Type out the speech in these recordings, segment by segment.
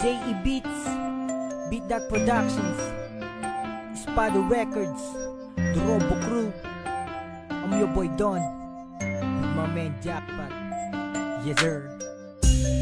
J.E. Beats, Beat That Productions, Spado Records, The Robo Crew. I'm your boy Don, with my man Jackpot. Yes sir.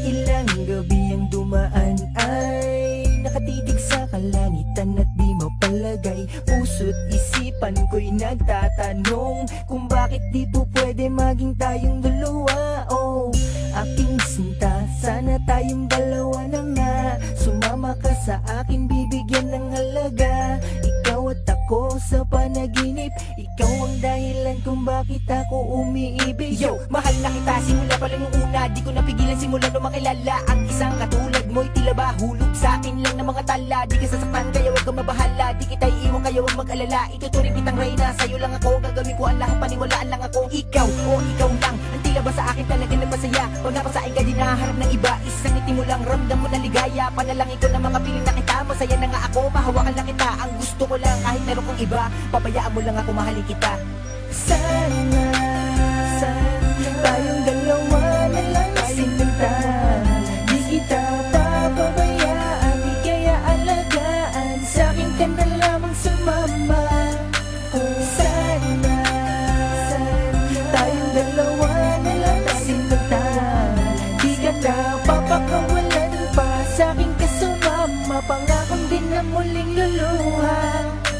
Ilang gabi ang dumaan ay nakatitig sa kalangitan at di mapalagay. Puso't isipan ko'y nagtatanong kung bakit di po pwede maging tayong dalawa. Oh, aking sinta, sana tayong dalawa na nga. Sumama ka sa akin, bibigyan ng halaga. Ikaw at ako sa panaginip, ikaw ang dahilan kung bakit ako umiibig. Yo, mahal na kita simula pa lang yung una, di ko napigilan simula nung makilala. Ang isang katulad mo'y tila ba hulog sa akin lang ng mga tala. Di ka sasaktan kaya wag kang mabahala, di kita iiwan kaya wag mag-alala. Ituturing kitang reyna, sa'yo lang ako, gagawin ko ang lahat, paniwalaan lang ako. Ikaw, oh ikaw lang, ang tila ba sa akin talaga nagpasaya. Pag napasain ka di naharap ng iba, isang ngiti mo lang ramdam mo na ligaya. Panalangin ko ng mga piling na kita, masaya na nga ako, mahawakan lang kita. Ang gusto ko lang kahit meron kong iba, pabayaan mo lang ako, mahalin kita. Sana tayong dalawa na lang sinta, di kita papabayaan, di kaya alagaan, sa'kin ka na lamang sumama. Sana tayong dalawa na lang sinta, di ka na papakawalan pa, sa'kin ka sumama, pangakong din na muling luluha.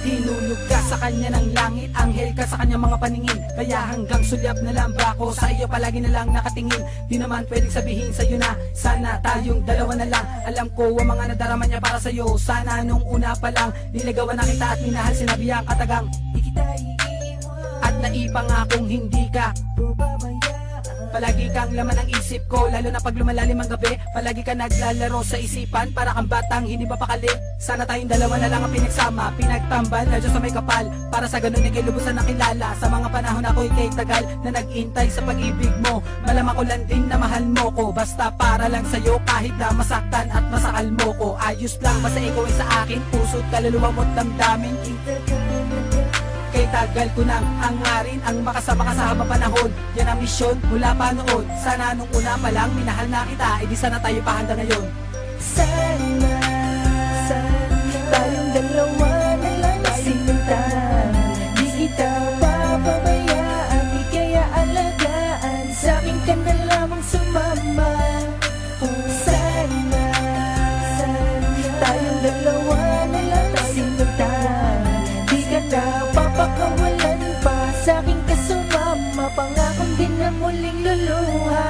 Hinulog ka sa kanya ng langit, anghel ka sa kanya mga paningin. Kaya hanggang sulyap na lang ba ako, sa iyo palagi na lang nakatingin. Di naman pwedeng sabihin sa'yo na sana tayong dalawa na lang. Alam ko ang mga nadarama niya para sa'yo, sana nung una pa lang niligawan na kita at minahal, sinabi ang katagang Di kita iiwan at naipangakong hindi ka pababayaan. palagi kang laman ng isip ko, lalo na pag lumalalim ang gabi. Palagi ka naglalaro sa isipan, para kang batang hindi mapakali. Sana tayong dalawa na lang ang pinagsama, pinagtambal na Diyos sa may kapal, para sa ganun ikay lubusan na kilala. Sa mga panahon ako'y kay tagal na nag-intay sa pag-ibig mo. Malamang ko lang din na mahal mo ko, basta para lang sa'yo kahit na masaktan at masakal mo ko. Ayos lang basta ikaw ay sa akin, puso't kaluluwa mo't damdamin. Kay tagal ko nang hangarin ang makasama ka sa habang panahon. Yan ang misyon mula pa noon. Sana nung una pa lang minahal na kita, edi sana tayo pa handa ngayon. Sana tayong dalawa na lang sinta, di kita papabayaan, di kaya alagaan, sa'kin ka na lamang sumama. Sana tayong dalawa na lang sinta, di ka na papakawalan pa, sa'kin ka sumama, pangakong din na muling luluha.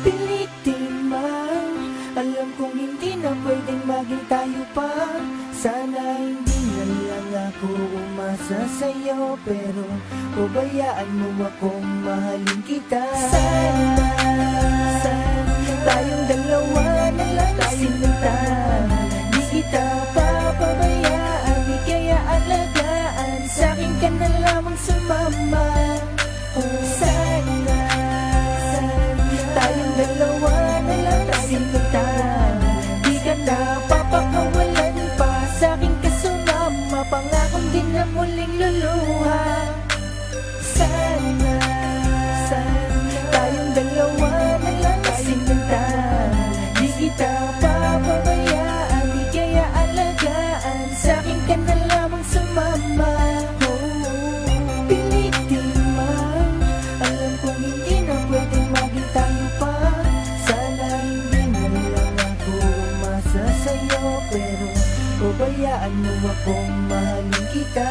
Pilitin man, alam kong hindi na pwedeng maging tayo pa. Sana hindi na lang ako umasa sa'yo, pero pabayaan mo akong mahalin kita. Sana tayong dalawa na lang sinta, di kita papabayaan, di kaya alagaan, sa'kin ka na lamang sumama. Sana tayong dalawa na lang sinta, di ka na papakawalan pa, sa'kin ka sumama, pangakong din na muling luluha. Sana tayong dalawa na lang sinta, di kita papabayaan, di kaya alagaan, sa'kin ka na lamang sumama. Pilitin man, alam kong hindi na pwedeng maging tayo pa. Sana hindi na lang ako umasa sa'yo, pero pabayaan mo akong mahalin kita.